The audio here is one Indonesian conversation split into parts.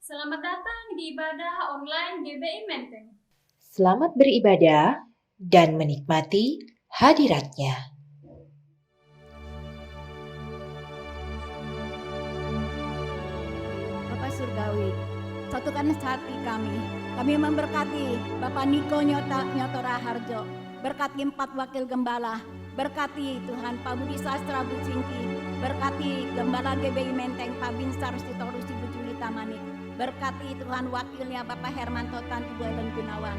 Selamat datang di ibadah online GBI Menteng. Selamat beribadah dan menikmati hadiratnya. Bapak Surgawi, satukan hati kami. Kami memberkati Bapak Niko Nyotora Harjo, berkati 4 wakil gembala, berkati Tuhan Pak Budi Sastra Bucingki, berkati Gembala GBI Menteng Pak Binsar Sitorus Ibu Julita Manik, berkati Tuhan wakilnya Bapak Herman Totan Ibu Ellen Gunawan.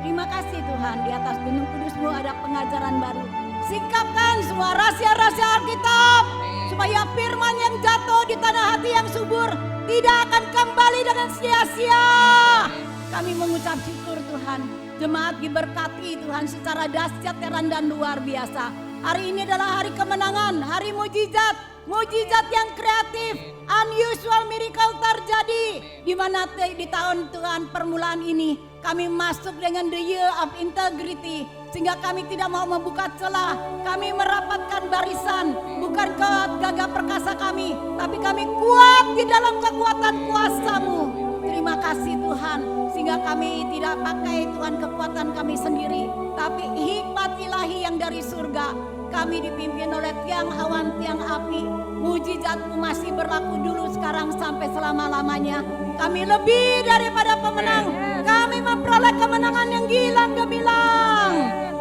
Terima kasih Tuhan, di atas Gunung Kudus-Mu ada pengajaran baru. Sikapkan semua rahasia-rahasia Alkitab, supaya firman yang jatuh di tanah hati yang subur tidak akan kembali dengan sia-sia. Kami mengucap syukur Tuhan, jemaat diberkati Tuhan secara dahsyat, heran dan luar biasa. Hari ini adalah hari kemenangan, hari mujizat, mujizat yang kreatif, unusual miracle terjadi. Di mana di tahun Tuhan permulaan ini kami masuk dengan the year of integrity, sehingga kami tidak mau membuka celah. Kami merapatkan barisan, bukan gagah perkasa kami, tapi kami kuat di dalam kekuatan kuasa-Mu. Terima kasih Tuhan, sehingga kami tidak pakai Tuhan kekuatan kami sendiri, tapi hikmat ilahi yang dari surga. Kami dipimpin oleh tiang awan, tiang api. Mujizat-Mu masih berlaku dulu, sekarang, sampai selama-lamanya. Kami lebih daripada pemenang. Kami memperoleh kemenangan yang gilang gemilang.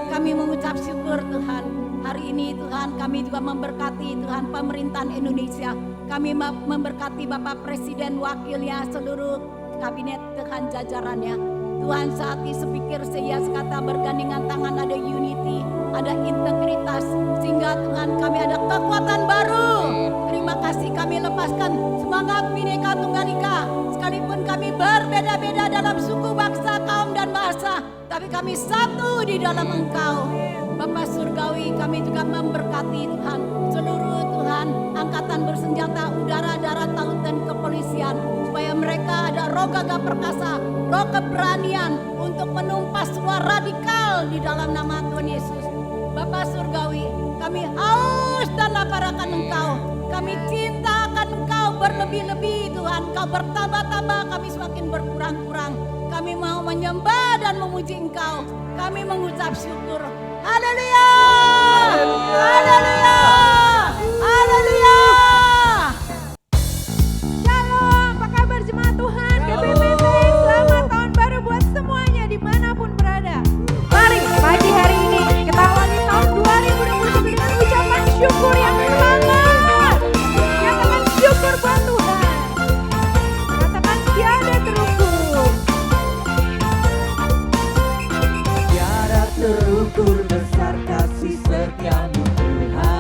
Kami mengucap syukur Tuhan. Hari ini Tuhan kami juga memberkati Tuhan pemerintahan Indonesia. Kami memberkati Bapak Presiden, wakilnya, seluruh kabinet Tuhan jajarannya. Tuhan saat ini sepikir saya sekata bergandengan tangan, ada unity, ada integritas, sehingga Tuhan kami ada kekuatan baru. Terima kasih, kami lepaskan semangat Bhinneka Tunggal Ika. Sekalipun kami berbeda-beda dalam suku, bangsa, kaum dan bahasa, tapi kami satu di dalam Engkau. Bapak Surgawi, kami juga memberkati Tuhan seluruh Tuhan angkatan bersenjata udara, darat, laut dan kepolisian, supaya mereka ada roh gagah perkasa, roh keberanian untuk menumpas semua radikal di dalam nama Tuhan Yesus. Bapak Surgawi, kami haus dan lapar akan Engkau. Kami cinta akan Engkau berlebih-lebih Tuhan. Engkau bertambah-tambah, kami semakin berkurang-kurang. Kami mau menyembah dan memuji Engkau. Kami mengucap syukur. Haleluya! Haleluya! Haleluya! Shalom, apa kabar jemaat Tuhan? GBI Menteng, selamat tahun baru buat semuanya dimanapun berada. Mari pagi hari ini kita awali tahun 2021 dengan ucapan syukur yang hangat. Nyatakan syukur buat Tuhan. Katakan tiada terukur. Tiada terukur besar kasih setiamu Tuhan.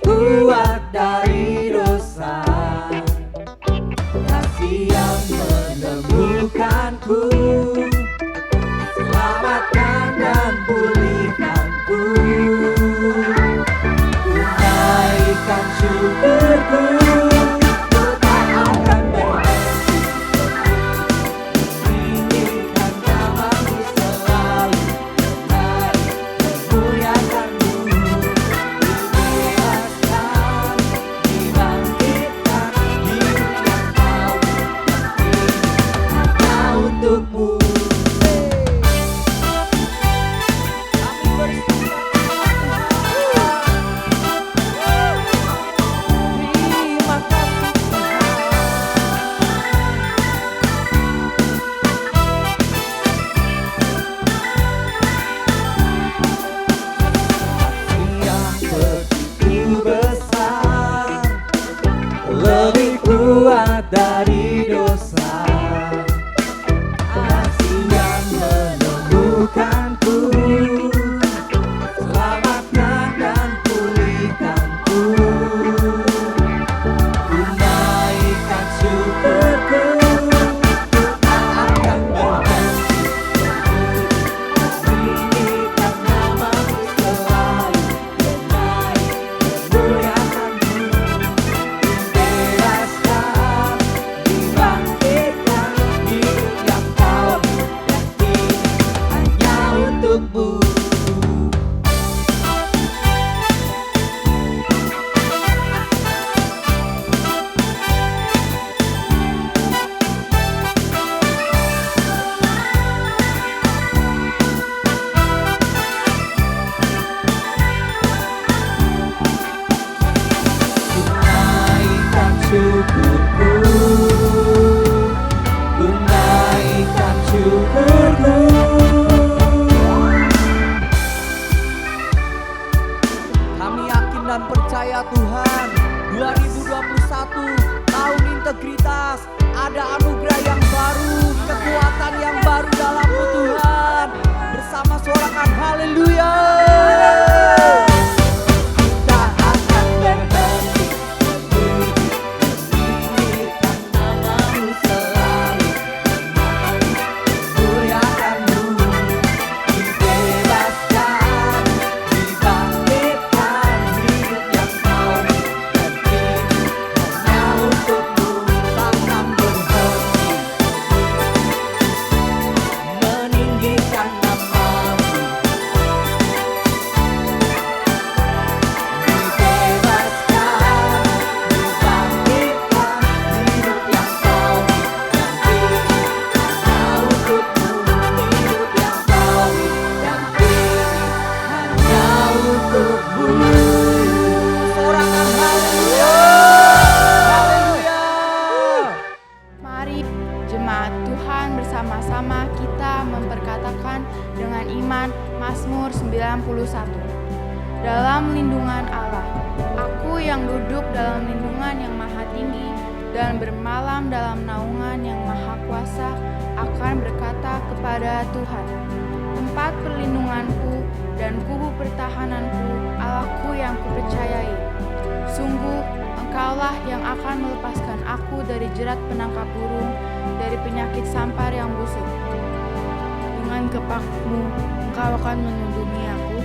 kuat dari dosa, kasih yang menemukanku, selamatkan dan pulihkanku. Ku naikkan syukurku, ku tak akan berhenti meninggikan namamu selalu, menari memuliakanmu. Dibebaskan, dibangkitkan, hidup yang kau beri hanya untukmu. Kami bersuka terima kasih Tuhan. Yang begitu besar, lebih kuat dari dosa, kasih yang menemukanku, selamatkan dan pulihkanku. Ku naikkan syukurku, ku tak akan berhenti meninggikan namamu selalu, menari memuliakanmu. Dibebaskan, dibangkitkan, hidup yang kau beri hanya untukmu. Naikkan syukurku, ku naikkan syukurku. Kami yakin dan percaya Tuhan, 2021 tahun integritas, ada anugerah yang baru, kekuatan yang baru dalam-Mu Tuhan. Bersama sorakan haleluya. Kita akan berhenti meninggikan namamu selalu, menari memuliakanmu. Dibebaskan, dibangkitkan, hidup yang kau beri hanya untukmu. Takkan berhenti meninggikan namamu. Dibebaskan, dibangkitkan, hidup yang kau beri hanya untukmu. Hidup yang kau beri hanya untukmu. Sorakan haleluya, haleluya. Mari jemaat Tuhan bersama-sama kita memperkatakan dengan iman Mazmur 91. Dalam lindungan Allah, aku yang duduk dalam lindungan yang maha tinggi dan bermalam dalam naungan yang maha kuasa akan berkata kepada Tuhan, tempat perlindunganku dan kubu pertahananku, Allahku yang kupercayai. Sungguh, Engkaulah yang akan melepaskan aku dari jerat penangkap burung, dari penyakit sampar yang busuk. Dengan kepak-Mu, Engkau akan melindungi aku.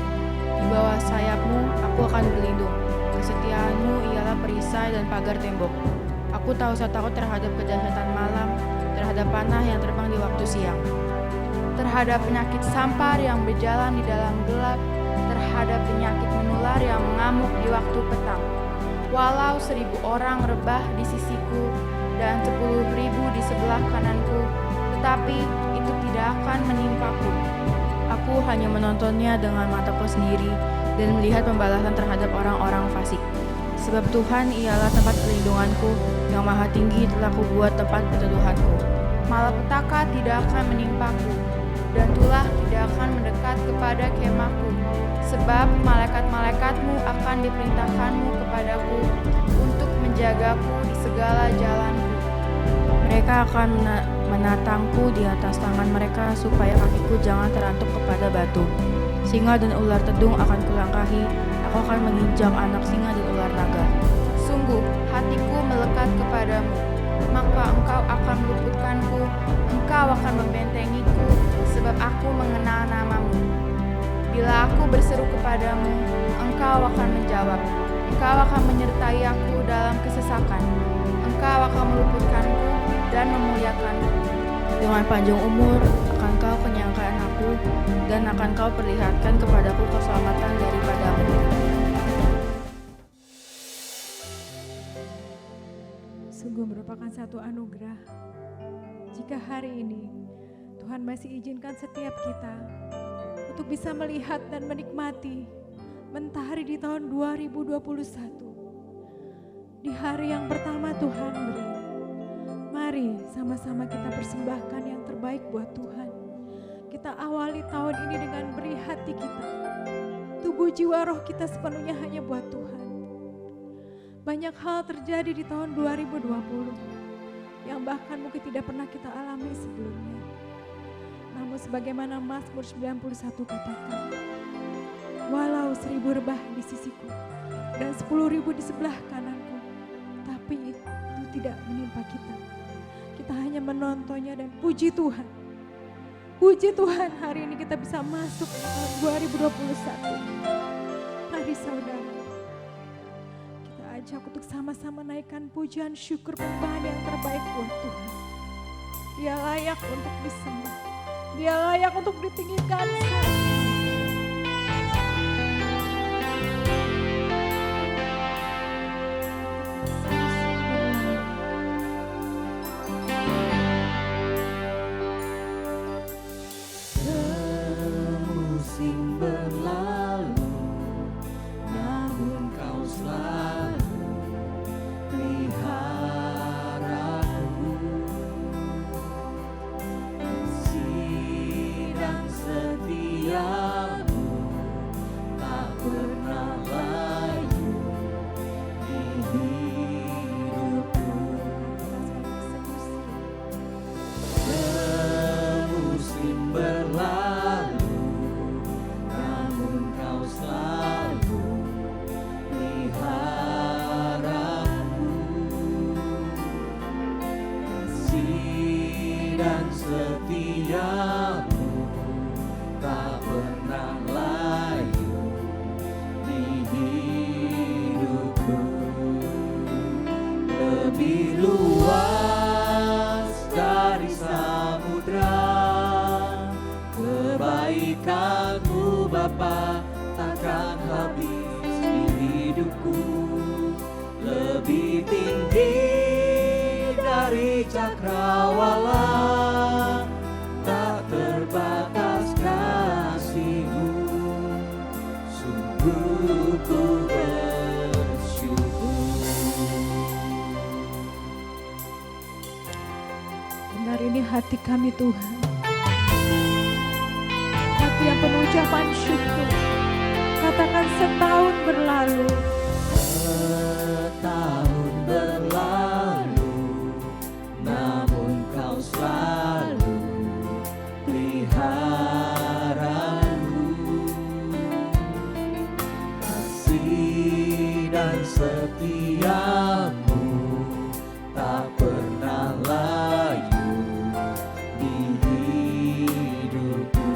Di bawah sayap-Mu, aku akan berlindung. Kesetiaan-Mu ialah perisai dan pagar tembok. Aku tak usah takut terhadap kedahsyatan malam, terhadap panah yang terbang di waktu siang, terhadap penyakit sampar yang berjalan di dalam gelap, terhadap penyakit menular yang mengamuk di waktu petang. Walau 1000 orang rebah di sisiku dan 10.000 di sebelah kananku, tetapi itu tidak akan menimpaku. Aku hanya menontonnya dengan mataku sendiri dan melihat pembalasan terhadap orang-orang fasik. Sebab Tuhan ialah tempat perlindunganku, yang maha tinggi telah kubuat tempat perteduhanku. Malapetaka tidak akan menimpaku, dan tulah tidak akan mendekat kepada kemahku. Sebab malaikat-malaikatmu akan diperintahkanmu kepadaku untuk menjagaku di segala jalanku. Mereka akan menatangku di atas tangan mereka supaya kakiku jangan terantuk kepada batu. Singa dan ular tedung akan kulangkahi, aku akan menginjak anak singa dan ular dekat kepadamu, maka engkau akan meluputkanku, engkau akan membentengiku, sebab aku mengenal namamu. Bila aku berseru kepadamu, engkau akan menjawab, engkau akan menyertai aku dalam kesesakan, engkau akan meluputkanku dan memuliakanku. Dengan panjang umur akan kau kenyangkan aku, dan akan kau perlihatkan kepadaku keselamatan daripadamu. Sungguh merupakan satu anugerah jika hari ini Tuhan masih izinkan setiap kita untuk bisa melihat dan menikmati mentari di tahun 2021. Di hari yang pertama Tuhan beri, mari sama-sama kita persembahkan yang terbaik buat Tuhan. Kita awali tahun ini dengan beri hati kita, tubuh jiwa roh kita sepenuhnya hanya buat Tuhan. Banyak hal terjadi di tahun 2020 yang bahkan mungkin tidak pernah kita alami sebelumnya. Namun sebagaimana Mazmur 91 katakan, walau 1000 rebah di sisiku dan 10.000 di sebelah kananku, tapi itu tidak menimpa kita. Kita hanya menontonnya dan puji Tuhan. Puji Tuhan, hari ini kita bisa masuk ke tahun 2021. Mari saudara, kita ajak untuk sama-sama naikkan pujian syukur penyembahan yang terbaik buat Tuhan. Dia layak untuk disembah. Dia layak untuk ditinggikan. Semusim berlalu, namun kau selalu peliharaku. Kasih dan setiamu tak pernah layu di hidupku. Semusim berlalu, namun kau selalu peliharaku. Kasih dan setiamu tak pernah layu di hidupku. Lebih luas dari samudra kebaikan-Mu Bapa, takkan habis di hidupku. Lebih tinggi dari cakrawala, tak terbatas kasih-Mu. Sungguh ku bersyukur. Benar, ini hati kami Tuhan. Hati yang penuh ucapan syukur. Katakan setahun berlalu. Setahun berlalu, namun kau selalu peliharaku. Kasih dan setiamu tak pernah layu di hidupku.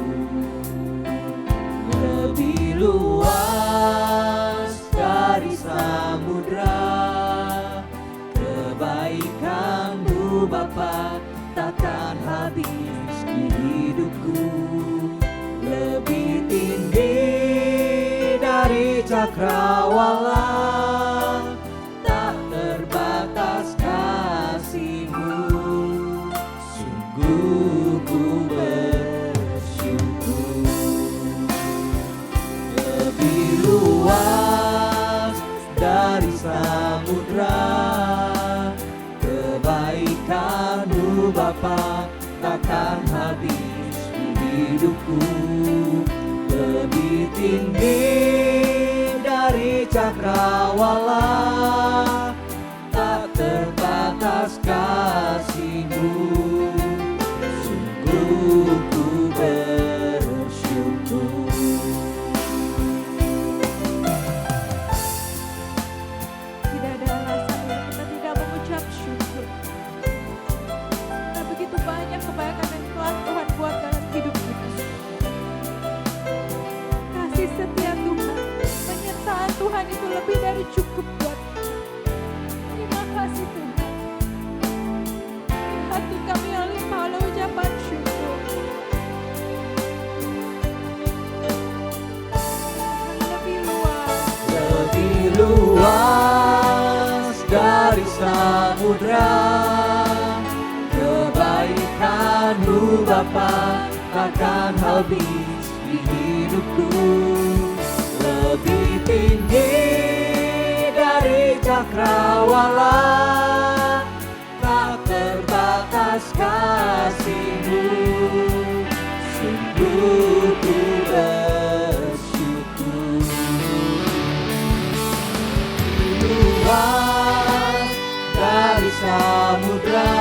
Lebih luas dari samudra kebaikan-Mu Bapa, takkan habis di hidupku. Lebih tinggi dari cakrawala, tak terbatas kasih-Mu. Sungguh ku bersyukur. Lebih luas dari samudra kebaikan-Mu Bapa, takkan habis di hidupku. Lebih tinggi dari cakrawala, tak terbatas kasih-Mu. Sungguh ku bersyukur. Tidak ada alasan untuk kita tidak mengucap samudra. Kebaikan-Mu Bapa takkan habis di hidupku. Lebih tinggi dari cakrawala, tak terbatas kasih-Mu. Sungguh ku bersyukur. Luas dari samudra,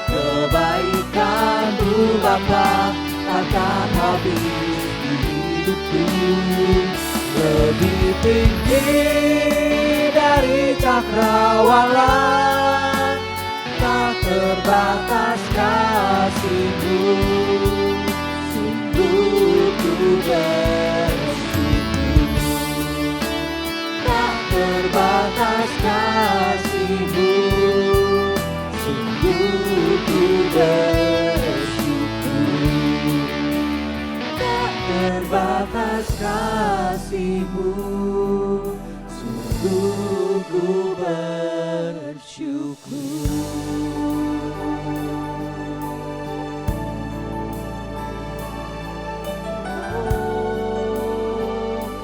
kebaikan-Mu Bapa takkan habis di hidupku. Lebih tinggi dari cakrawala, tak terbatas kasih-Mu. Sungguh ku bersyukur. Tak terbatas kasih-Mu. Sungguh ku bersyukur. Tak terbatas kasih-Mu. Sungguh ku bersyukur.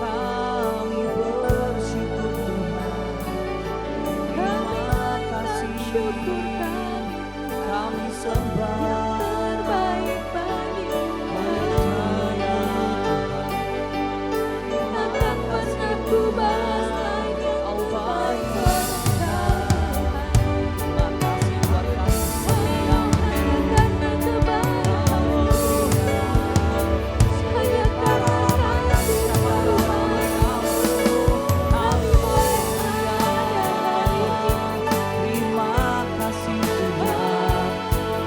Kami bersyukur Tuhan. Terima kasih. Kami sembah terbaik bagi-Mu. hanya Tak dapat aku balas lagi yang Kau Ku baik. perbuat. Terima kasih buat kasih yang Hanya karena kebaikan-Mu. Hanya karena kasih pertolongan-Mu. Kami boleh ada hari ini. terima kasih Tuhan.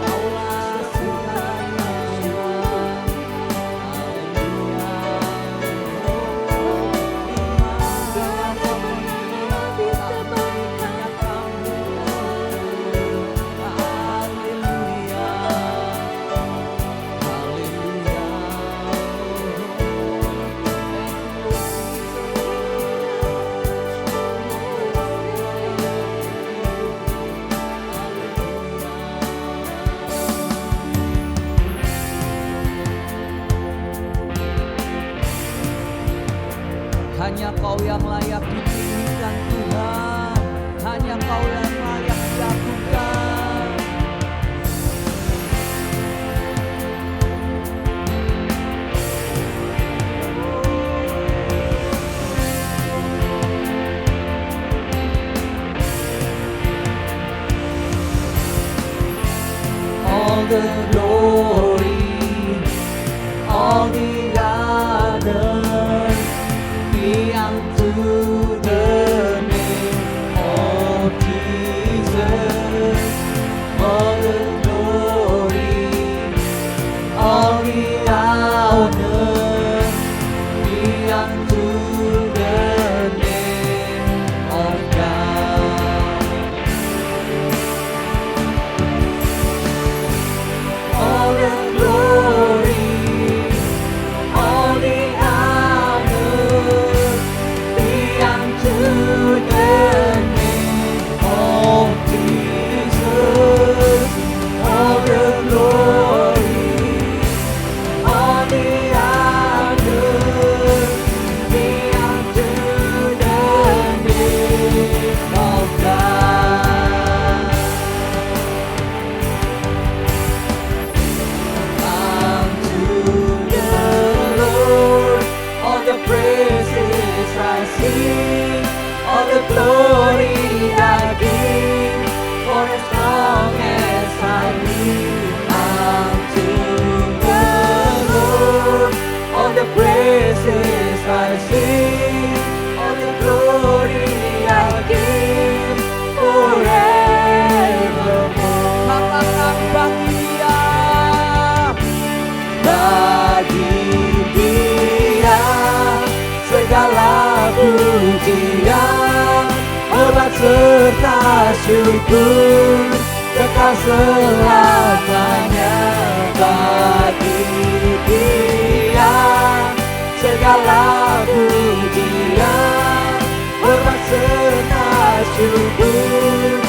Kaulah segalanya. Haleluya. Tiada benar bisa berikan Haleluya. Hanya Kau yang layak ditinggikan Tuhan. Hanya Kau yang layak diagungkan. All the glory, all the honor be unto the name of Jesus. All the glory, all the honor be unto the name of God. All the glory, all the honor be unto the name of Jesus. All the glory, all the honor be unto the name of God. Unto the Lord all the praises I sing, all the glory I give, for as long as I live. Unto the Lord all the praises I sing, all the glory I give, forevermore. Katakan bagi Dia, bagi Dia segala pujian, hormat serta syukur kekal selamanya. Bagi Dia segala pujian, hormat serta syukur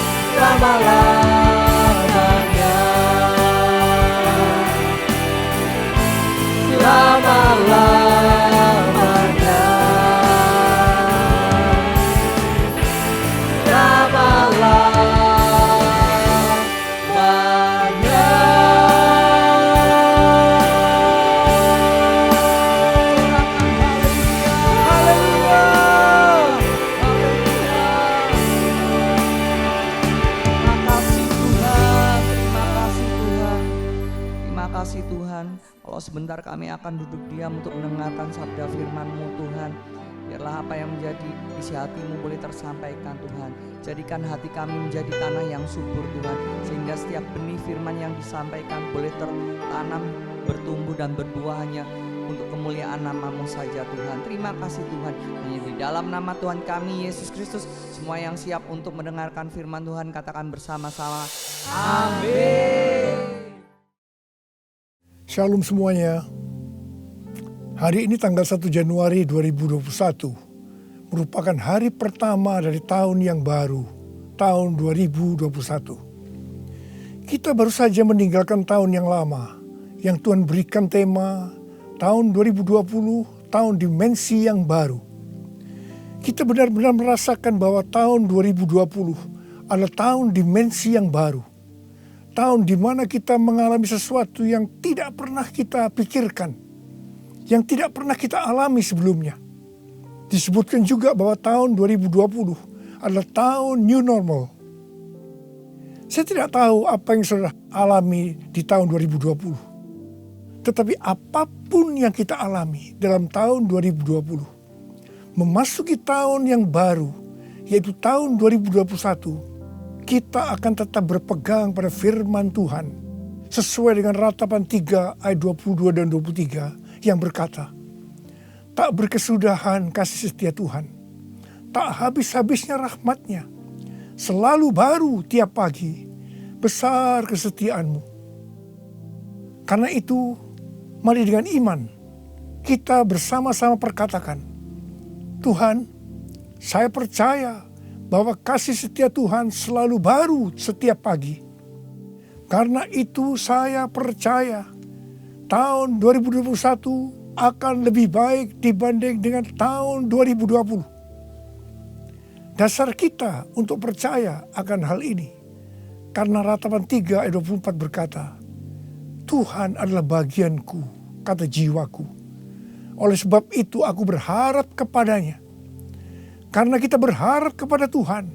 Tuhan, kalau sebentar kami akan duduk diam untuk mendengarkan sabda firman-Mu Tuhan. Biarlah apa yang menjadi isi hati-Mu boleh tersampaikan Tuhan. Jadikan hati kami menjadi tanah yang subur Tuhan, sehingga setiap benih firman yang disampaikan boleh tertanam, bertumbuh dan berbuah hanya untuk kemuliaan nama-Mu saja Tuhan. Terima kasih Tuhan. Hanya di dalam nama Tuhan kami Yesus Kristus, semua yang siap untuk mendengarkan firman Tuhan katakan bersama-sama, amin. Shalom semuanya. Hari ini tanggal 1 Januari 2021 merupakan hari pertama dari tahun yang baru, tahun 2021. Kita baru saja meninggalkan tahun yang lama, yang Tuhan berikan tema tahun 2020, tahun dimensi yang baru. Kita benar-benar merasakan bahwa tahun 2020 adalah tahun dimensi yang baru. Tahun di mana kita mengalami sesuatu yang tidak pernah kita pikirkan, yang tidak pernah kita alami sebelumnya. Disebutkan juga bahwa tahun 2020 adalah tahun new normal. Saya tidak tahu apa yang saudara alami di tahun 2020. Tetapi apapun yang kita alami dalam tahun 2020, memasuki tahun yang baru, yaitu tahun 2021, kita akan tetap berpegang pada firman Tuhan, sesuai dengan Ratapan 3 ayat 22 dan 23 yang berkata, tak berkesudahan kasih setia Tuhan, tak habis-habisnya rahmat-Nya, selalu baru tiap pagi, besar kesetiaan-Mu. Karena itu, mari dengan iman, kita bersama-sama perkatakan, Tuhan, saya percaya bahwa kasih setia Tuhan selalu baru setiap pagi. Karena itu saya percaya tahun 2021 akan lebih baik dibanding dengan tahun 2020. Dasar kita untuk percaya akan hal ini, karena Ratapan 3 ayat 24 berkata, Tuhan adalah bagianku, kata jiwaku. Oleh sebab itu aku berharap kepadanya. Karena kita berharap kepada Tuhan,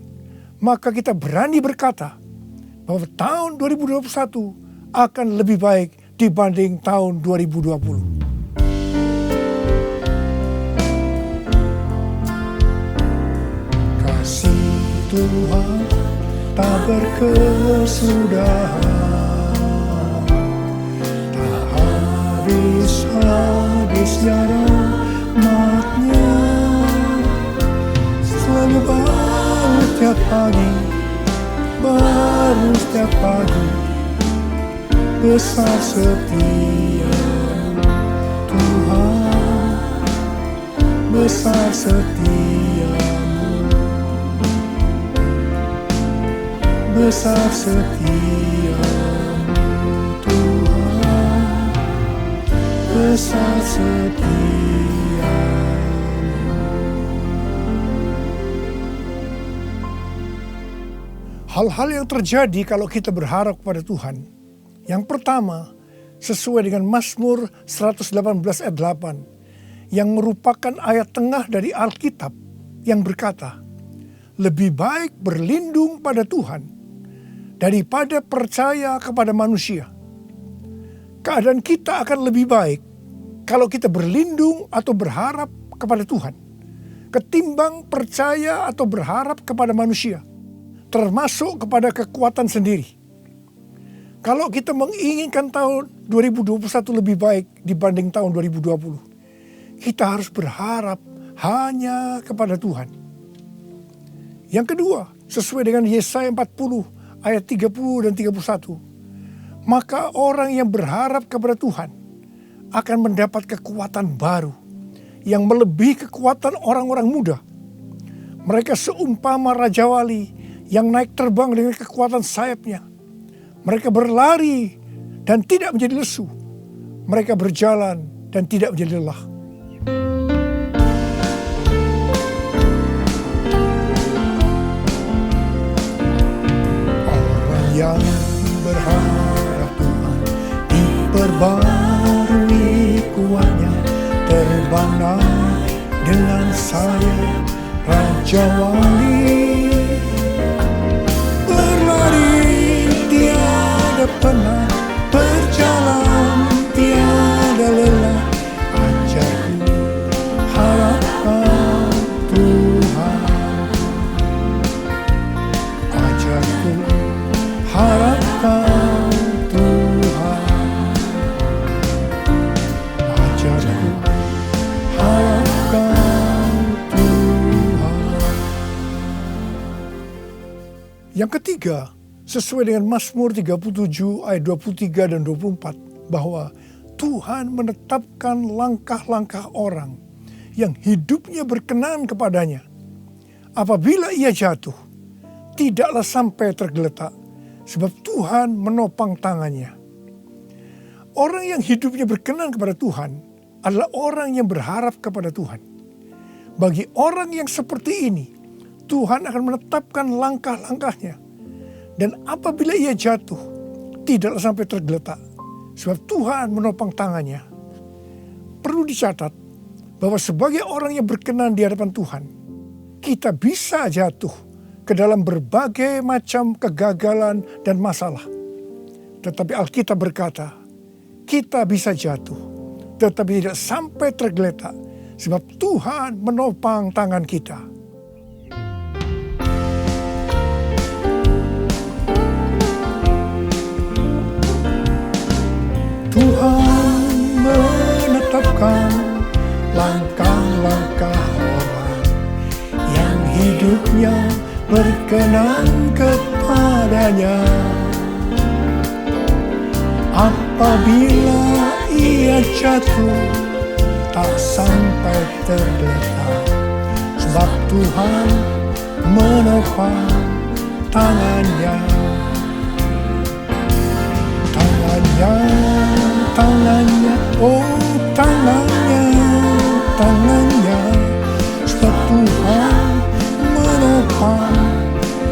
maka kita berani berkata bahwa tahun 2021 akan lebih baik dibanding tahun 2020. Kasih Tuhan tak berkesudahan, tak habis-habisnya rahmat-Nya, selalu baru setiap pagi, baru setiap pagi, besar setia-Mu Tuhan, besar setia-Mu, besar setia-Mu Tuhan, besar setia-Mu. Hal-hal yang terjadi kalau kita berharap kepada Tuhan. Yang pertama, sesuai dengan Mazmur 118 ayat 8, yang merupakan ayat tengah dari Alkitab yang berkata, lebih baik berlindung pada Tuhan daripada percaya kepada manusia. Keadaan kita akan lebih baik kalau kita berlindung atau berharap kepada Tuhan, ketimbang percaya atau berharap kepada manusia, termasuk kepada kekuatan sendiri. Kalau kita menginginkan tahun 2021 lebih baik dibanding tahun 2020, kita harus berharap hanya kepada Tuhan. Yang kedua, sesuai dengan Yesaya 40 ayat 30 dan 31, maka orang yang berharap kepada Tuhan akan mendapat kekuatan baru yang melebihi kekuatan orang-orang muda. Mereka seumpama Raja Wali yang naik terbang dengan kekuatan sayapnya. Mereka berlari dan tidak menjadi lesu. Mereka berjalan dan tidak menjadi lelah. Orang yang berharap Tuhan diperbarui kuatnya, terbang naik dengan sayap Raja Wali. Berlari tiada penat, berjalan tiada Yang ketiga, sesuai dengan Mazmur 37 ayat 23 dan 24, bahwa Tuhan menetapkan langkah-langkah orang yang hidupnya berkenan kepadanya. Apabila ia jatuh, tidaklah sampai tergeletak, sebab Tuhan menopang tangannya. Orang yang hidupnya berkenan kepada Tuhan adalah orang yang berharap kepada Tuhan. Bagi orang yang seperti ini, Tuhan akan menetapkan langkah-langkahnya. Dan apabila ia jatuh, tidaklah sampai tergeletak, sebab Tuhan menopang tangannya. Perlu dicatat bahwa sebagai orang yang berkenan di hadapan Tuhan, kita bisa jatuh ke dalam berbagai macam kegagalan dan masalah. Tetapi Alkitab berkata, kita bisa jatuh, tetapi tidak sampai tergeletak, sebab Tuhan menopang tangan kita. Tuhan menetapkan langkah-langkah orang yang hidupnya berkenan kepadanya. Apabila ia jatuh, tak sampai tergeletak, sebab Tuhan menopang tangannya. Tangannya, oh tangannya, sebab Tuhan menopang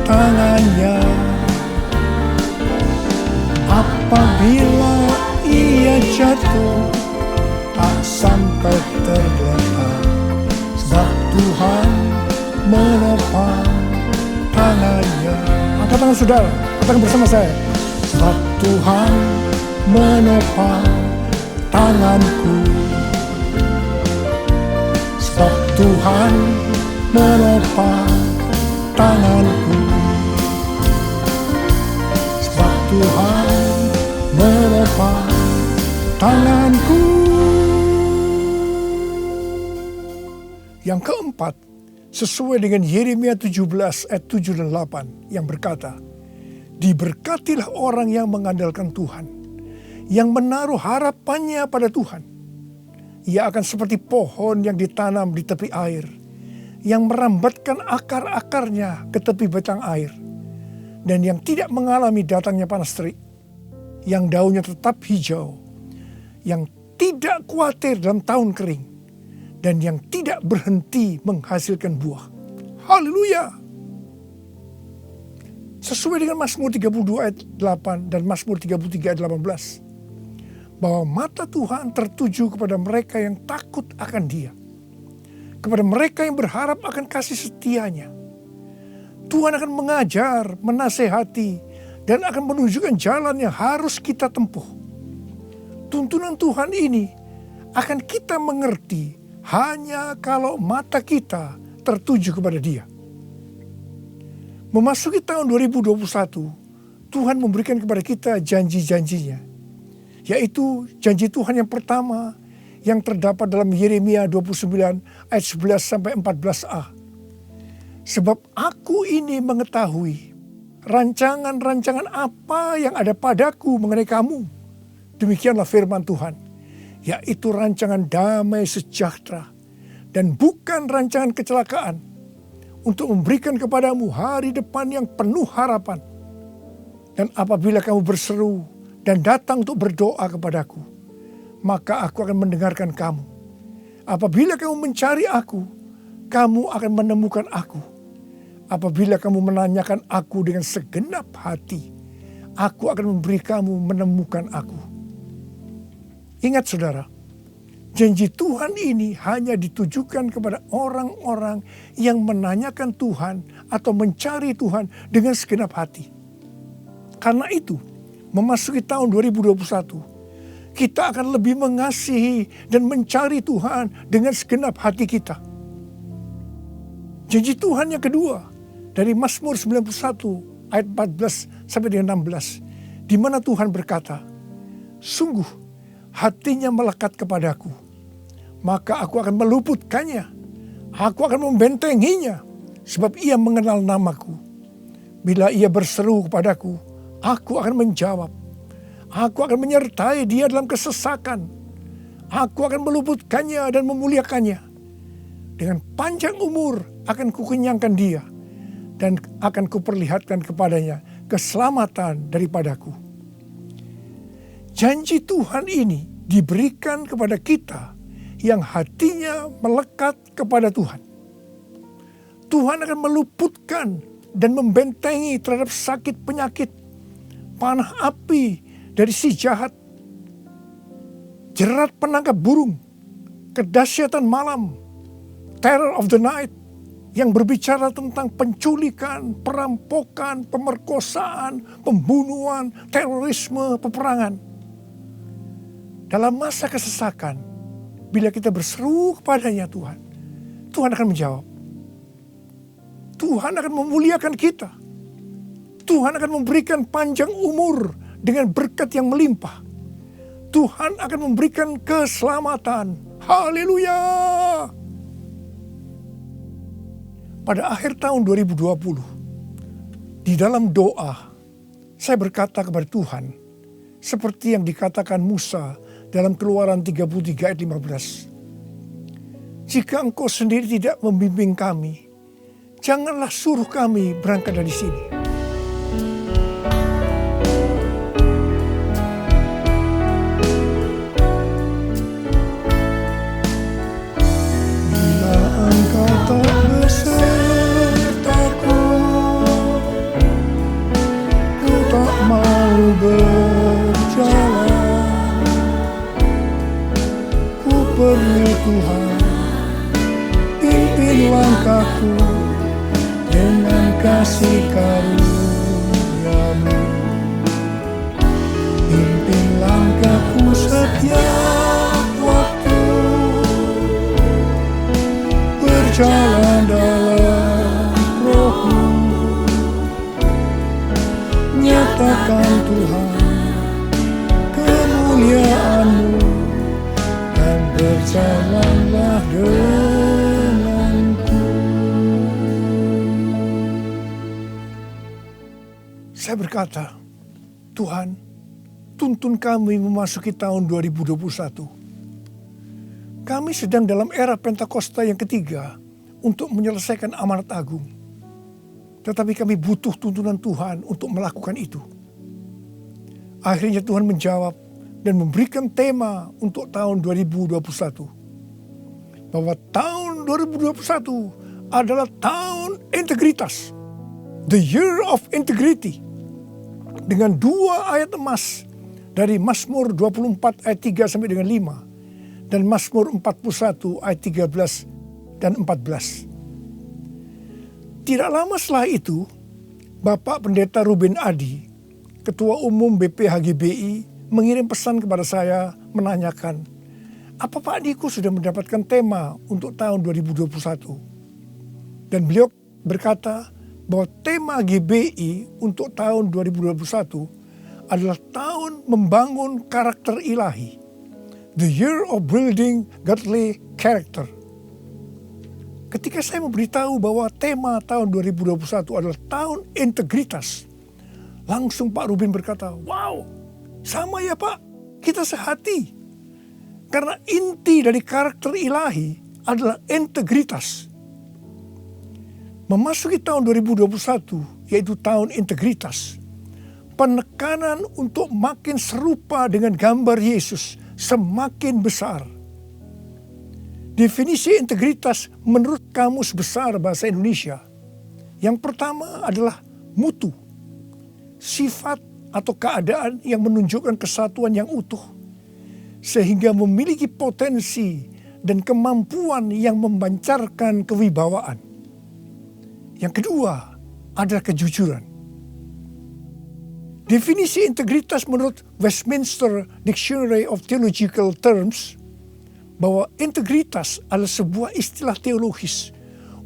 tangannya. Apabila ia jatuh, tak sampai tergeletak, sebab Tuhan menopang tangannya. Angkat tangan saudara, katakan bersama saya. Sebab Tuhan menopang tanganku. Sebab Tuhan menopang tanganku. Sebab Tuhan menopang tanganku. Yang keempat, sesuai dengan Yeremia 17 ayat 7 dan 8 yang berkata, diberkatilah orang yang mengandalkan Tuhan, yang menaruh harapannya pada Tuhan. Ia akan seperti pohon yang ditanam di tepi air, yang merambatkan akar-akarnya ke tepi batang air, dan yang tidak mengalami datangnya panas terik, yang daunnya tetap hijau, yang tidak khawatir dalam tahun kering, dan yang tidak berhenti menghasilkan buah. Haleluya! Sesuai dengan Mazmur 32 ayat 8 dan Mazmur 33 ayat 18. Bahwa mata Tuhan tertuju kepada mereka yang takut akan Dia. Kepada mereka yang berharap akan kasih setianya. Tuhan akan mengajar, menasehati, dan akan menunjukkan jalan yang harus kita tempuh. Tuntunan Tuhan ini akan kita mengerti hanya kalau mata kita tertuju kepada Dia. Memasuki tahun 2021, Tuhan memberikan kepada kita janji-janjinya. Yaitu janji Tuhan yang pertama yang terdapat dalam Yeremia 29 ayat 11-14a. Sebab aku ini mengetahui rancangan-rancangan apa yang ada padaku mengenai kamu. Demikianlah firman Tuhan. Yaitu rancangan damai sejahtera dan bukan rancangan kecelakaan, untuk memberikan kepadamu hari depan yang penuh harapan. Dan apabila kamu berseru dan datang untuk berdoa kepadaku, maka aku akan mendengarkan kamu. Apabila kamu mencari aku, kamu akan menemukan aku. Apabila kamu menanyakan aku dengan segenap hati, aku akan memberi kamu menemukan aku. Ingat saudara, janji Tuhan ini hanya ditujukan kepada orang-orang yang menanyakan Tuhan atau mencari Tuhan dengan segenap hati. Karena itu, memasuki tahun 2021, kita akan lebih mengasihi dan mencari Tuhan dengan segenap hati kita. Janji Tuhan yang kedua dari Mazmur 91 ayat 14 sampai dengan 16, di mana Tuhan berkata, sungguh hatinya melekat kepadaku, maka aku akan meluputkannya. Aku akan membentenginya, sebab ia mengenal namaku. Bila ia berseru kepadaku, aku akan menjawab. Aku akan menyertai dia dalam kesesakan. Aku akan meluputkannya dan memuliakannya. Dengan panjang umur akan kukenyangkan dia, dan akan kuperlihatkan kepadanya keselamatan daripadaku. Janji Tuhan ini diberikan kepada kita yang hatinya melekat kepada Tuhan. Tuhan akan meluputkan dan membentengi terhadap sakit penyakit, panah api dari si jahat, jerat penangkap burung, kedahsyatan malam, terror of the night, yang berbicara tentang penculikan, perampokan, pemerkosaan, pembunuhan, terorisme, peperangan. Dalam masa kesesakan, bila kita berseru kepadanya Tuhan, Tuhan akan menjawab. Tuhan akan memuliakan kita. Tuhan akan memberikan panjang umur dengan berkat yang melimpah. Tuhan akan memberikan keselamatan. Haleluya! Pada akhir tahun 2020, di dalam doa, saya berkata kepada Tuhan, seperti yang dikatakan Musa dalam Keluaran 33 ayat 15. Jika Engkau sendiri tidak membimbing kami, janganlah suruh kami berangkat dari sini. Bila Engkau tak besertaku, ku tak mau berjalan. Ku perlu Tuhan, pimpin langkahku dengan kasih karunia-Mu. Pimpin langkahku setiap waktu, berjalan dalam Roh-Mu. Nyatakan Tuhan kemuliaan-Mu, dan berjalanlah denganku. Saya berkata, Tuhan, tuntun kami memasuki tahun 2021. Kami sedang dalam era Pentakosta yang ketiga untuk menyelesaikan amanat agung. Tetapi kami butuh tuntunan Tuhan untuk melakukan itu. Akhirnya Tuhan menjawab dan memberikan tema untuk tahun 2021. Bahwa tahun 2021 adalah tahun integritas. The year of integrity. Dengan 2 ayat emas dari Mazmur 24 ayat 3 sampai dengan 5. Dan Mazmur 41 ayat 13 dan 14. Tidak lama setelah itu, Bapak Pendeta Ruben Adi, Ketua Umum BPHGBI, mengirim pesan kepada saya menanyakan, apa Pak Niko sudah mendapatkan tema untuk tahun 2021? Dan beliau berkata bahwa tema GBI untuk tahun 2021 adalah tahun membangun karakter ilahi. The year of building godly character. Ketika saya memberitahu bahwa tema tahun 2021 adalah tahun integritas, langsung Pak Ruben berkata, wow, sama ya Pak, kita sehati. Karena inti dari karakter ilahi adalah integritas. Memasuki tahun 2021, yaitu tahun integritas, penekanan untuk makin serupa dengan gambar Yesus semakin besar. Definisi integritas menurut Kamus Besar Bahasa Indonesia, yang pertama adalah mutu, sifat atau keadaan yang menunjukkan kesatuan yang utuh, sehingga memiliki potensi dan kemampuan yang memancarkan kewibawaan. Yang kedua adalah kejujuran. Definisi integritas menurut Westminster Dictionary of Theological Terms, bahwa integritas adalah sebuah istilah teologis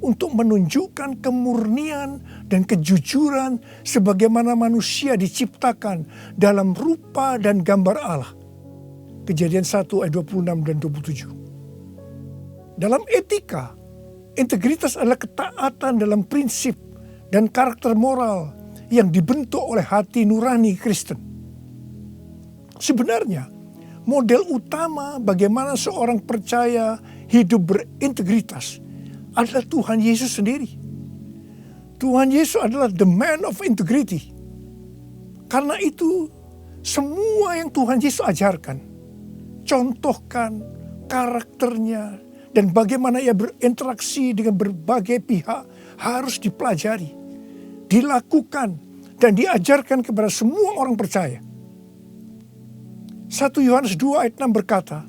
untuk menunjukkan kemurnian dan kejujuran sebagaimana manusia diciptakan dalam rupa dan gambar Allah. Kejadian 1 ayat 26 dan 27. Dalam etika, integritas adalah ketaatan dalam prinsip dan karakter moral yang dibentuk oleh hati nurani Kristen. Sebenarnya, model utama bagaimana seorang percaya hidup berintegritas adalah Tuhan Yesus sendiri. Tuhan Yesus adalah the man of integrity. Karena itu, semua yang Tuhan Yesus ajarkan, contohkan karakternya, dan bagaimana ia berinteraksi dengan berbagai pihak harus dipelajari, dilakukan, dan diajarkan kepada semua orang percaya. 1 Yohanes 2 ayat 6 berkata,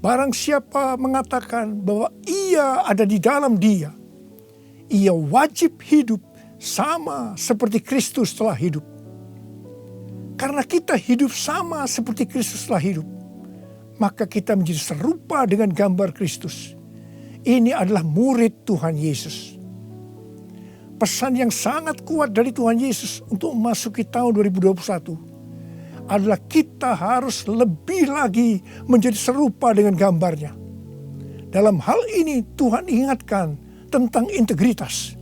barang siapa mengatakan bahwa ia ada di dalam dia, ia wajib hidup sama seperti Kristus telah hidup. Karena kita hidup sama seperti Kristus telah hidup, maka kita menjadi serupa dengan gambar Kristus. Ini adalah murid Tuhan Yesus. Pesan yang sangat kuat dari Tuhan Yesus untuk memasuki tahun 2021 adalah kita harus lebih lagi menjadi serupa dengan gambarnya. Dalam hal ini Tuhan ingatkan tentang integritas.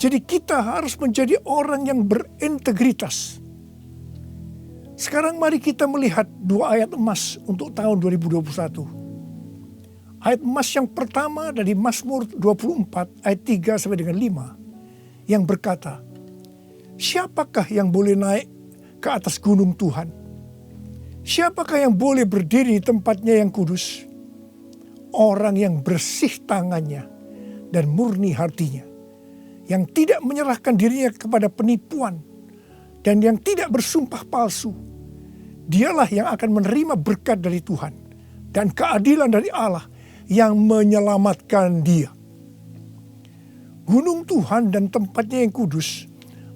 Jadi kita harus menjadi orang yang berintegritas. Sekarang mari kita melihat 2 ayat emas untuk tahun 2021. Ayat emas yang pertama dari Mazmur 24 ayat 3 sampai dengan 5 yang berkata, siapakah yang boleh naik ke atas gunung Tuhan? Siapakah yang boleh berdiri di tempatnya yang kudus? Orang yang bersih tangannya dan murni hatinya, yang tidak menyerahkan dirinya kepada penipuan dan yang tidak bersumpah palsu. Dialah yang akan menerima berkat dari Tuhan dan keadilan dari Allah yang menyelamatkan dia. Gunung Tuhan dan tempatnya yang kudus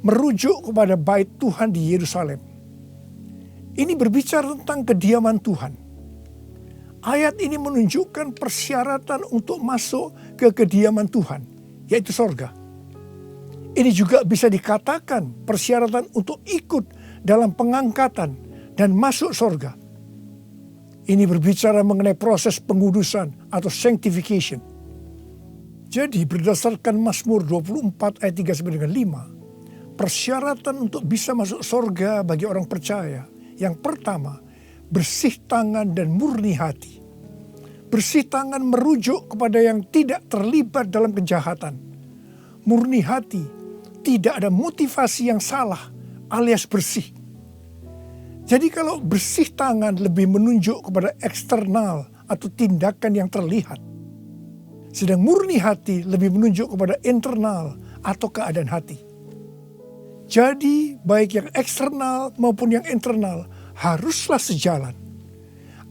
merujuk kepada bait Tuhan di Yerusalem. Ini berbicara tentang kediaman Tuhan. Ayat ini menunjukkan persyaratan untuk masuk ke kediaman Tuhan, yaitu sorga. Ini juga bisa dikatakan persyaratan untuk ikut dalam pengangkatan dan masuk sorga. Ini berbicara mengenai proses pengudusan atau sanctification. Jadi berdasarkan Mazmur 24 ayat 3 sampai dengan 5, persyaratan untuk bisa masuk sorga bagi orang percaya, yang pertama, bersih tangan dan murni hati. Bersih tangan merujuk kepada yang tidak terlibat dalam kejahatan. Murni hati, tidak ada motivasi yang salah alias bersih. Jadi kalau bersih tangan lebih menunjuk kepada eksternal atau tindakan yang terlihat. Sedang murni hati lebih menunjuk kepada internal atau keadaan hati. Jadi baik yang eksternal maupun yang internal haruslah sejalan.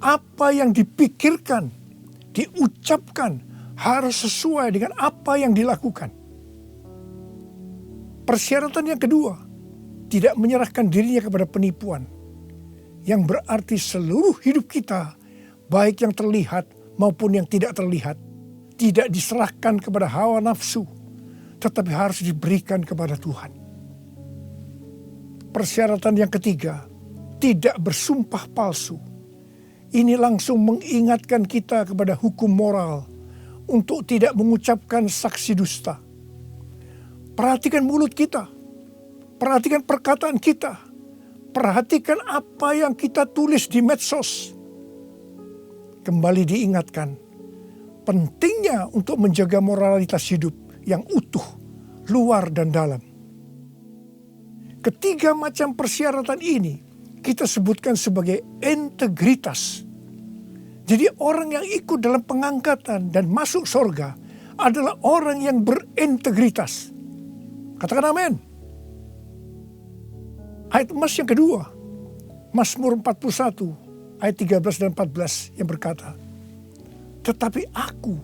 Apa yang dipikirkan, diucapkan harus sesuai dengan apa yang dilakukan. Persyaratan yang kedua, tidak menyerahkan dirinya kepada penipuan. Yang berarti seluruh hidup kita, baik yang terlihat maupun yang tidak terlihat, tidak diserahkan kepada hawa nafsu, tetapi harus diberikan kepada Tuhan. Persyaratan yang ketiga, tidak bersumpah palsu. Ini langsung mengingatkan kita kepada hukum moral untuk tidak mengucapkan saksi dusta. Perhatikan mulut kita, perhatikan perkataan kita, perhatikan apa yang kita tulis di medsos. Kembali diingatkan, pentingnya untuk menjaga moralitas hidup yang utuh, luar dan dalam. Ketiga macam persyaratan ini kita sebutkan sebagai integritas. Jadi orang yang ikut dalam pengangkatan dan masuk surga adalah orang yang berintegritas. Katakan amin. Ayat emas yang kedua, Mazmur 41 ayat 13 dan 14 yang berkata, tetapi aku,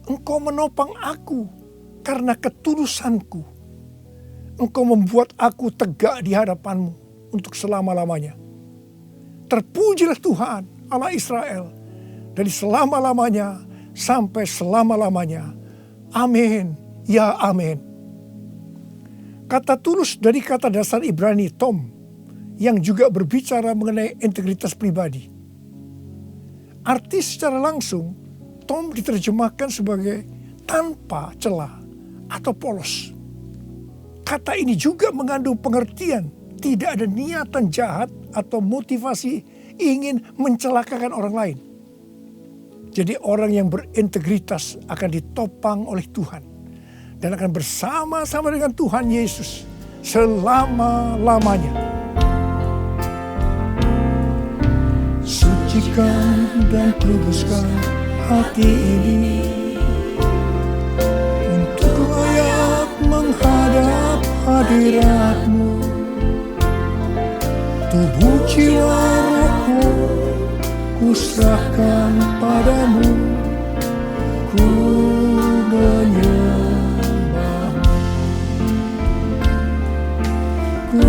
engkau menopang aku karena ketulusanku. Engkau membuat aku tegak di hadapanmu untuk selama-lamanya. Terpujilah Tuhan Allah Israel dari selama-lamanya sampai selama-lamanya. Amin, ya amin. Kata tulus dari kata dasar Ibrani tom yang juga berbicara mengenai integritas pribadi. Arti secara langsung, tom diterjemahkan sebagai tanpa celah atau polos. Kata ini juga mengandung pengertian tidak ada niatan jahat atau motivasi ingin mencelakakan orang lain. Jadi orang yang berintegritas akan ditopang oleh Tuhan dan akan bersama-sama dengan Tuhan Yesus selama-lamanya. Sucikan dan kuduskan hati ini untuk layak menghadap hadirat-Mu. Tubuh jiwa rohku kuserahkan padamu, ku menyembah-Mu, ku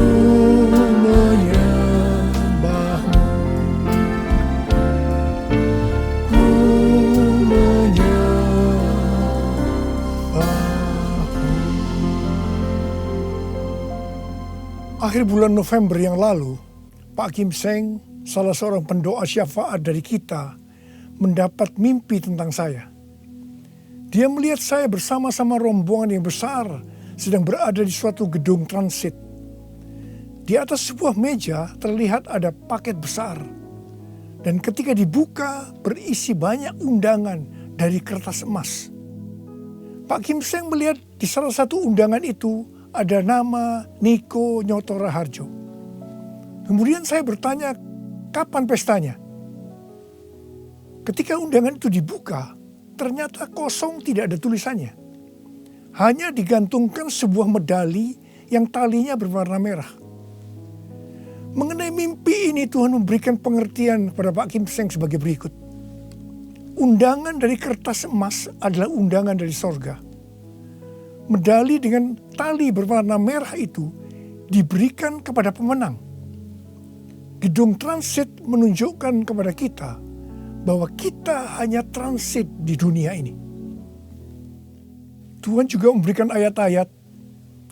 menyembah-Mu, ku menyembah-Mu. Akhir bulan November yang lalu, Pak Kim Seng, salah seorang pendoa syafaat dari kita, mendapat mimpi tentang saya. Dia melihat saya bersama-sama rombongan yang besar sedang berada di suatu gedung transit. Di atas sebuah meja terlihat ada paket besar. Dan ketika dibuka berisi banyak undangan dari kertas emas. Pak Kim Seng melihat di salah satu undangan itu ada nama Niko Nyoto Raharjo. Kemudian saya bertanya, kapan pestanya? Ketika undangan itu dibuka, ternyata kosong, tidak ada tulisannya. Hanya digantungkan sebuah medali yang talinya berwarna merah. Mengenai mimpi ini, Tuhan memberikan pengertian kepada Pak Kim Seng sebagai berikut. Undangan dari kertas emas adalah undangan dari sorga. Medali dengan tali berwarna merah itu diberikan kepada pemenang. Gedung transit menunjukkan kepada kita bahwa kita hanya transit di dunia ini. Tuhan juga memberikan ayat-ayat.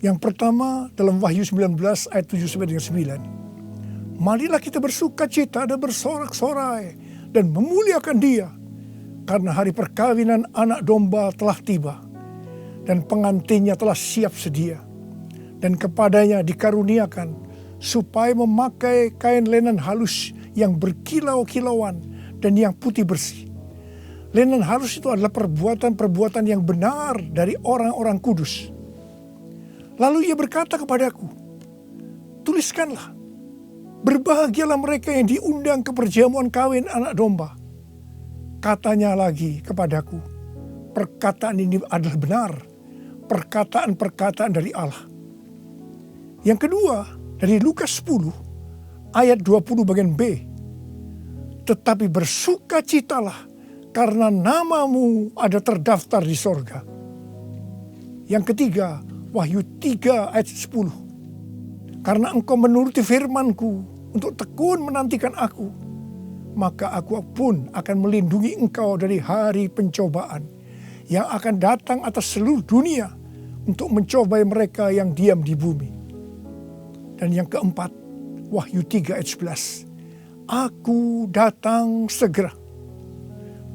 Yang pertama dalam Wahyu 19 ayat 7-9. Marilah kita bersuka cita dan bersorak-sorai dan memuliakan Dia, karena hari perkawinan anak domba telah tiba dan pengantinnya telah siap sedia, dan kepadanya dikaruniakan supaya memakai kain lenan halus yang berkilau-kilauan dan yang putih bersih. Lenan halus itu adalah perbuatan-perbuatan yang benar dari orang-orang kudus. Lalu ia berkata kepadaku, tuliskanlah, berbahagialah mereka yang diundang ke perjamuan kawin anak domba. Katanya lagi kepadaku, perkataan ini adalah benar, perkataan-perkataan dari Allah. Yang kedua, dari Lukas 10 ayat 20 bagian B. Tetapi bersukacitalah karena namamu ada terdaftar di sorga. Yang ketiga, Wahyu 3 ayat 10. Karena engkau menuruti firmanku untuk tekun menantikan aku, maka aku pun akan melindungi engkau dari hari pencobaan yang akan datang atas seluruh dunia untuk mencobai mereka yang diam di bumi. Dan yang keempat, Wahyu 3 ayat 11. Aku datang segera.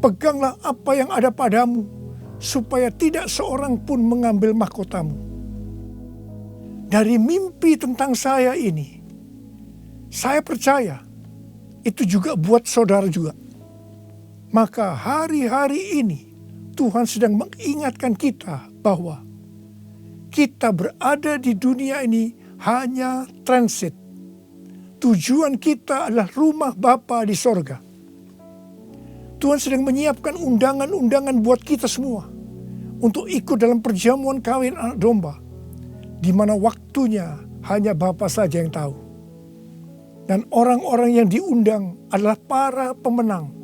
Peganglah apa yang ada padamu, supaya tidak seorang pun mengambil mahkotamu. Dari mimpi tentang saya ini, saya percaya itu juga buat saudara juga. Maka hari-hari ini Tuhan sedang mengingatkan kita bahwa kita berada di dunia ini hanya transit. Tujuan kita adalah rumah Bapa di sorga. Tuhan sedang menyiapkan undangan-undangan buat kita semua untuk ikut dalam perjamuan kawin anak domba, di mana waktunya hanya Bapa saja yang tahu. Dan orang-orang yang diundang adalah para pemenang,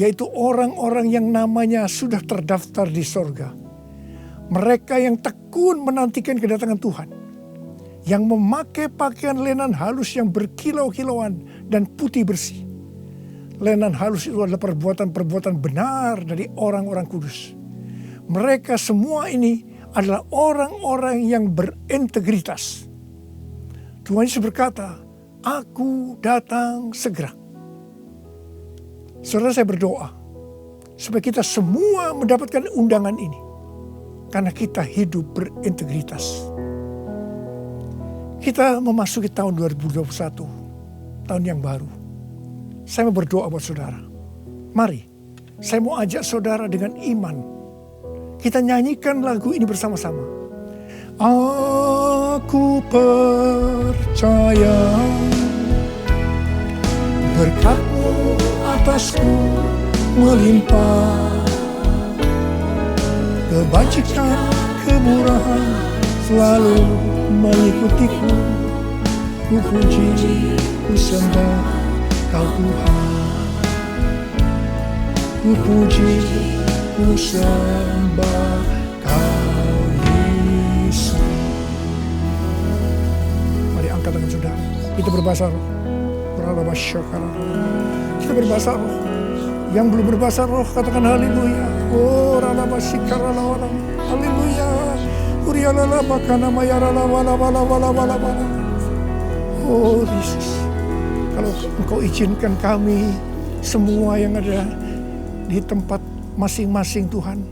yaitu orang-orang yang namanya sudah terdaftar di sorga. Mereka yang tekun menantikan kedatangan Tuhan, yang memakai pakaian lenan halus yang berkilau-kilauan dan putih bersih. Lenan halus itu adalah perbuatan-perbuatan benar dari orang-orang kudus. Mereka semua ini adalah orang-orang yang berintegritas. Tuhan Yesus berkata, aku datang segera. Saudara, saya berdoa supaya kita semua mendapatkan undangan ini, karena kita hidup berintegritas. Kita memasuki tahun 2021, tahun yang baru. Saya mau berdoa buat saudara. Mari, saya mau ajak saudara dengan iman. Kita nyanyikan lagu ini bersama-sama. Aku percaya berkat-Mu atasku melimpah, kebajikan, kemurahan selalu mengikutiku. Ku puji, ku sembah Kau Tuhan. Ku puji, ku sembah Kau Yesus. Mari angkat tangan saudara. Kita berbahasa roh. Kita berbahasa roh. Yang belum berbahasa roh katakan haleluya. Oh ralabasikaralah. Haleluya. Urialala bakana mayarala wala wala wala wala wala. Oh Yesus. Kalau Engkau izinkan kami semua yang ada di tempat masing-masing Tuhan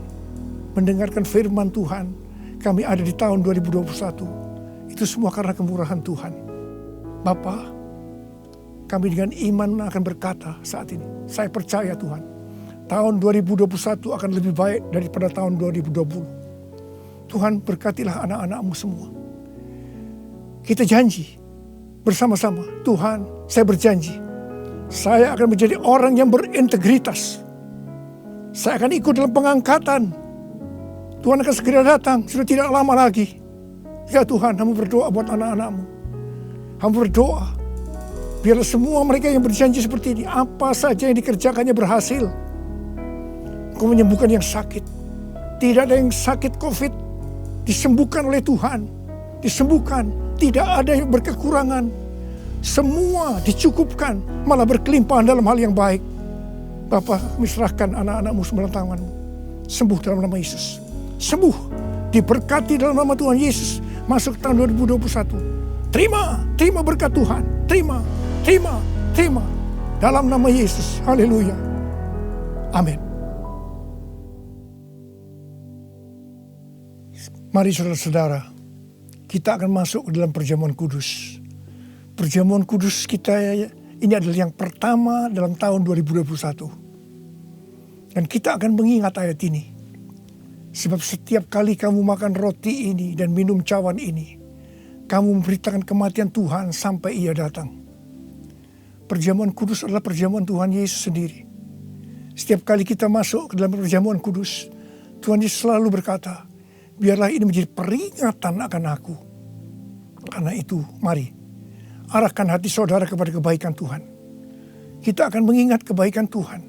mendengarkan firman Tuhan, kami ada di tahun 2021. Itu semua karena kemurahan Tuhan. Bapa, kami dengan iman akan berkata saat ini, saya percaya Tuhan, tahun 2021 akan lebih baik daripada tahun 2020. Tuhan berkatilah anak-anak-Mu semua. Kita janji bersama-sama, Tuhan, saya berjanji, saya akan menjadi orang yang berintegritas. Saya akan ikut dalam pengangkatan. Tuhan akan segera datang, sudah tidak lama lagi. Ya Tuhan, Hamba berdoa buat anak-anak-Mu. Hamba berdoa, biarlah semua mereka yang berjanji seperti ini, apa saja yang dikerjakannya berhasil. Engkau menyembuhkan yang sakit. Tidak ada yang sakit COVID, disembuhkan oleh Tuhan. Disembuhkan, tidak ada yang berkekurangan. Semua dicukupkan, malah berkelimpahan dalam hal yang baik. Bapa, serahkan anak-anak-Mu sembilan tangan-Mu. Sembuh dalam nama Yesus. Sembuh, diberkati dalam nama Tuhan Yesus. Masuk tahun 2021. Terima berkat Tuhan. Terima. Dalam nama Yesus. Haleluya. Amin. Mari saudara-saudara, kita akan masuk ke dalam perjamuan kudus. Perjamuan kudus kita ini adalah yang pertama dalam tahun 2021. Dan kita akan mengingat ayat ini. Sebab setiap kali kamu makan roti ini dan minum cawan ini, kamu memberitakan kematian Tuhan sampai Ia datang. Perjamuan kudus adalah perjamuan Tuhan Yesus sendiri. Setiap kali kita masuk ke dalam perjamuan kudus, Tuhan Yesus selalu berkata, biarlah ini menjadi peringatan akan aku. Karena itu, mari arahkan hati saudara kepada kebaikan Tuhan. Kita akan mengingat kebaikan Tuhan.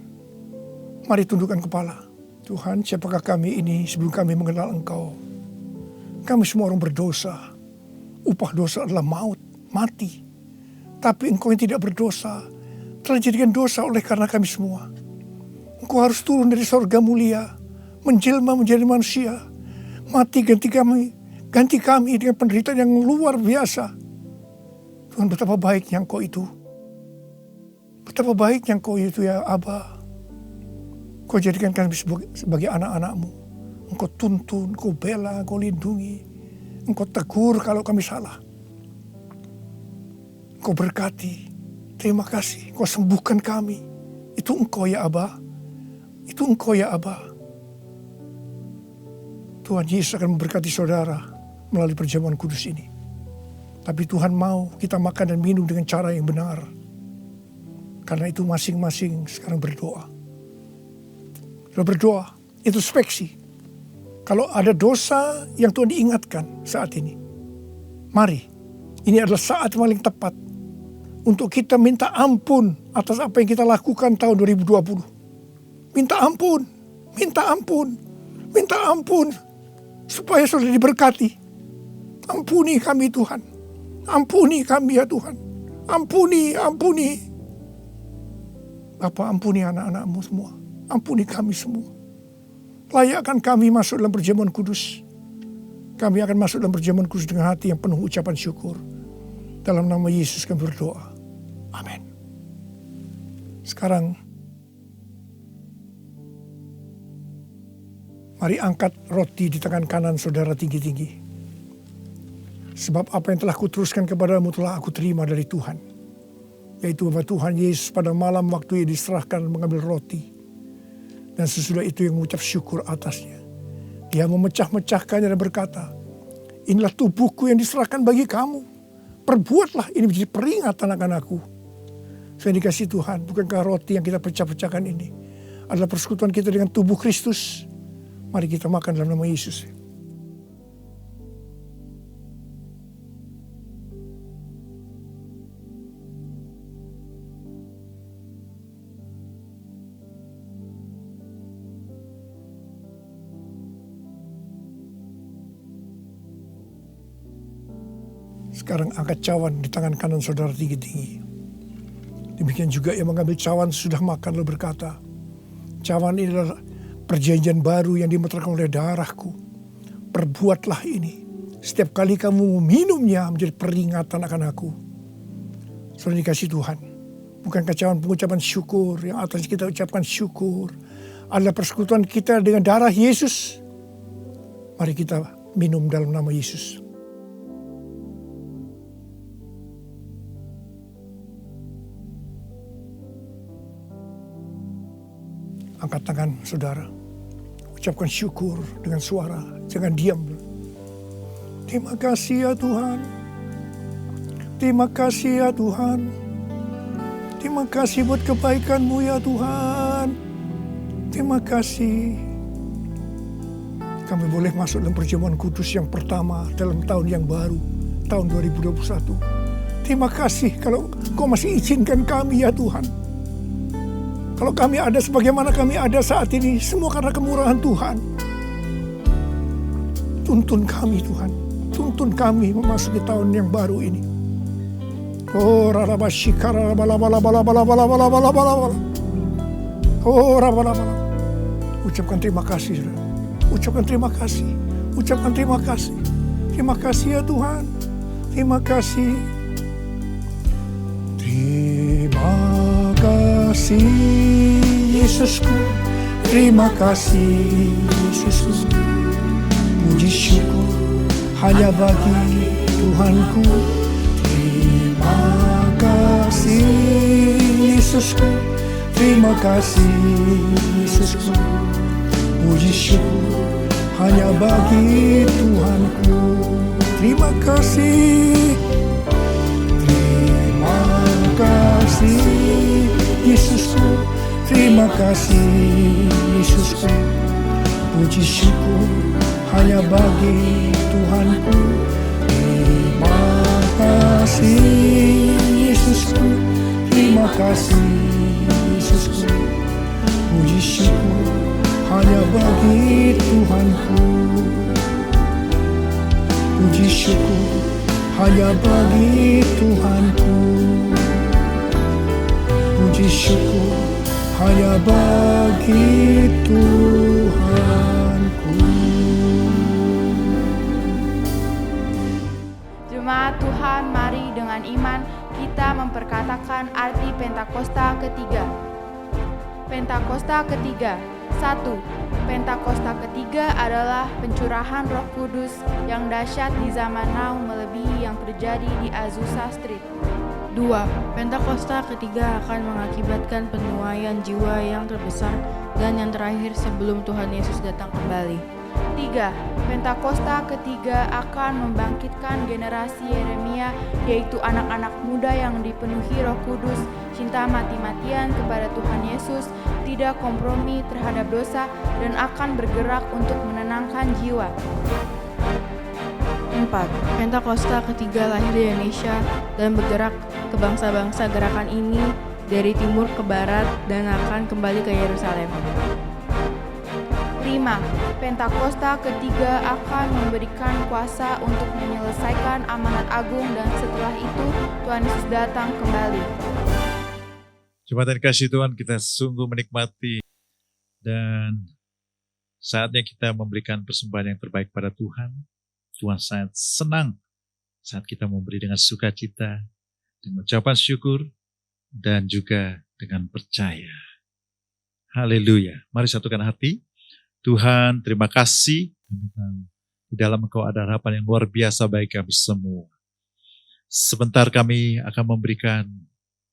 Mari tundukkan kepala. Tuhan, siapakah kami ini sebelum kami mengenal Engkau? Kami semua orang berdosa. Upah dosa adalah maut, mati. Tapi Engkau yang tidak berdosa telah dijadikan dosa oleh karena kami semua. Engkau harus turun dari sorga mulia, menjelma menjadi manusia, mati ganti kami dengan penderitaan yang luar biasa. Tuhan, betapa baiknya Engkau itu. Betapa baiknya Engkau itu ya Aba. Kau jadikan kami sebagai anak-anak-Mu. Engkau tuntun, Engkau bela, Engkau lindungi. Engkau tegur kalau kami salah. Engkau berkati. Terima kasih. Engkau sembuhkan kami. Itu Engkau ya Aba. Itu Engkau ya Aba. Tuhan Yesus akan memberkati saudara melalui perjamuan kudus ini. Tapi Tuhan mau kita makan dan minum dengan cara yang benar. Karena itu masing-masing sekarang berdoa. Berdoa, introspeksi. Kalau ada dosa yang Tuhan diingatkan saat ini, mari, ini adalah saat paling tepat untuk kita minta ampun atas apa yang kita lakukan tahun 2020. Minta ampun, supaya saudara diberkati. Ampuni kami Tuhan, ampuni kami ya Tuhan, ampuni. Bapa, ampuni anak-anak-Mu semua. Ampuni kami semua. Layakkan kami masuk dalam perjamuan kudus. Kami akan masuk dalam perjamuan kudus dengan hati yang penuh ucapan syukur. Dalam nama Yesus kami berdoa. Amin. Sekarang, mari angkat roti di tangan kanan saudara tinggi-tinggi. Sebab apa yang telah kuteruskan kepadamu telah aku terima dari Tuhan. Yaitu bahwa Tuhan Yesus pada malam waktu ia diserahkan mengambil roti. Dan sesudah itu yang mengucap syukur atasnya. Dia memecah-mecahkannya dan berkata, inilah tubuhku yang diserahkan bagi kamu. Perbuatlah ini menjadi peringatan akan aku. Saya dikasih Tuhan, bukankah roti yang kita pecah-pecahkan ini adalah persekutuan kita dengan tubuh Kristus? Mari kita makan dalam nama Yesus. Sekarang angkat cawan di tangan kanan saudara tinggi-tinggi. Demikian juga yang mengambil cawan sudah makan lalu berkata, cawan ini adalah perjanjian baru yang dimeterkan oleh darahku. Perbuatlah ini. Setiap kali kamu meminumnya menjadi peringatan akan aku. Saudara dikasih Tuhan. Bukankah cawan pengucapan syukur yang atas kita ucapkan syukur adalah persekutuan kita dengan darah Yesus. Mari kita minum dalam nama Yesus. Angkat tangan saudara. Ucapkan syukur dengan suara. Jangan diam. Terima kasih ya Tuhan. Terima kasih ya Tuhan. Terima kasih buat kebaikan-Mu ya Tuhan. Terima kasih. Kami boleh masuk dalam perjamuan kudus yang pertama dalam tahun yang baru. Tahun 2021. Terima kasih kalau Kau masih izinkan kami ya Tuhan. Kalau kami ada sebagaimana kami ada saat ini, semua karena kemurahan Tuhan. Tuntun kami Tuhan, tuntun kami memasuki tahun yang baru ini. Oh rarabashikara bala. Oh rabalabala. Ucapkan terima kasih, saudara. Ucapkan terima kasih. Ucapkan terima kasih. Terima kasih ya Tuhan. Terima kasih. Terima kasih Yesusku, terima kasih Yesusku. Puji syukur hanya bagi Tuhanku. Terima kasih Yesusku, terima kasih Yesusku. Puji syukur hanya bagi Tuhanku. Terima kasih. Terima kasih Yesusku, terima kasih Yesusku. Puji syukur hanya bagi Tuhanku. Terima kasih Yesusku, terima kasih Yesusku. Puji syukur hanya bagi Tuhanku. Puji syukur hanya bagi Tuhanku. Puji syukur hanya bagi Tuhanku. Jemaat Tuhan, mari dengan iman kita memperkatakan arti Pentakosta ketiga. Pentakosta ketiga. 1. Pentakosta ketiga adalah pencurahan Roh Kudus yang dahsyat di zaman now melebihi yang terjadi di Azusa Street. 2. Pentakosta ketiga akan mengakibatkan penuaian jiwa yang terbesar dan yang terakhir sebelum Tuhan Yesus datang kembali. 3. Pentakosta ketiga akan membangkitkan generasi Yeremia, yaitu anak-anak muda yang dipenuhi Roh Kudus, cinta mati-matian kepada Tuhan Yesus, tidak kompromi terhadap dosa, dan akan bergerak untuk menenangkan jiwa. 4. Pentakosta ketiga lahir di Indonesia dan bergerak ke bangsa-bangsa. Gerakan ini dari timur ke barat dan akan kembali ke Yerusalem. 5. Pentakosta ketiga akan memberikan kuasa untuk menyelesaikan amanat agung dan setelah itu Tuhan Yesus datang kembali. Jemaat yang kasih Tuhan, kita sungguh menikmati dan saatnya kita memberikan persembahan yang terbaik pada Tuhan. Tuhan sangat senang saat kita memberi dengan sukacita, dengan ucapan syukur, dan juga dengan percaya. Haleluya. Mari satukan hati. Tuhan, terima kasih. Kami tahu Di dalam Engkau ada harapan yang luar biasa bagi kami semua. Sebentar kami akan memberikan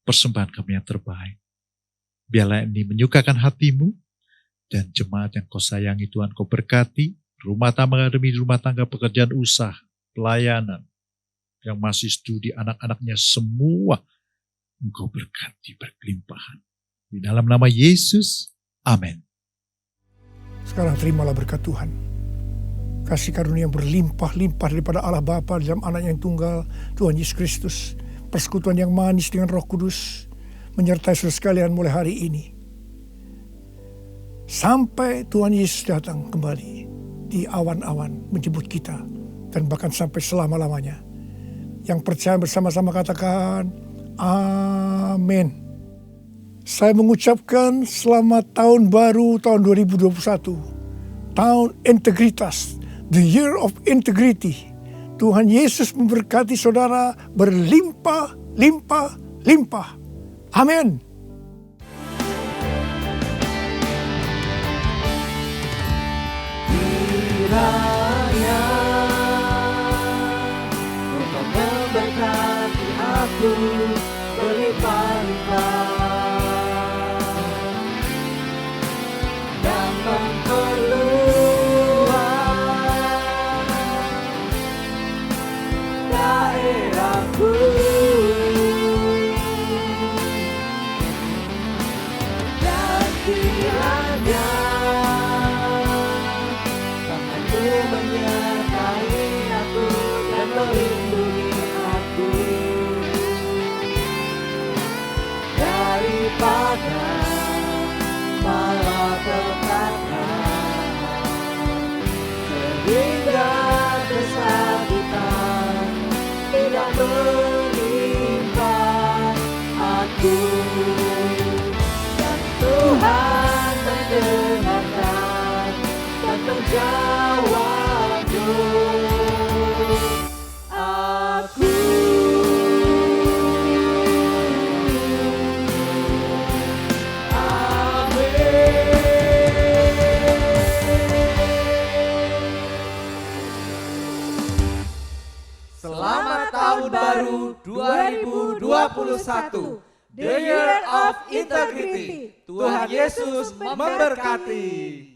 persembahan kami yang terbaik. Biarlah ini menyukakan hatimu, dan jemaat yang Kau sayangi Tuhan Kau berkati, rumah tangga demi rumah tangga, pekerjaan usaha, pelayanan, yang masih studi, anak-anaknya semua Engkau berkati berkelimpahan. Di dalam nama Yesus, amin. Sekarang terimalah berkat Tuhan. Kasih karunia yang berlimpah-limpah daripada Allah Bapa dalam anak yang tunggal, Tuhan Yesus Kristus. Persekutuan yang manis dengan Roh Kudus menyertai saudara sekalian mulai hari ini. Sampai Tuhan Yesus datang kembali di awan-awan menjemput kita. Dan bahkan sampai selama-lamanya. Yang percaya bersama-sama katakan, amin. Saya mengucapkan selamat tahun baru tahun 2021. Tahun integritas. The year of integrity. Tuhan Yesus memberkati saudara berlimpah, limpah, limpah. Amin. Kiranya Engkau memberkati aku berlimpah-limpah dan memperluas daerahku. Dan kiranya tanganmu menyertai aku dan melindungi aku daripada malapetaka sehingga kesakitan tidak menimpa aku. Dan Tuhan mendengarkan dan menjawab aku. Selamat Tahun Baru 2021, The Year of Integrity. Tuhan Yesus memberkati.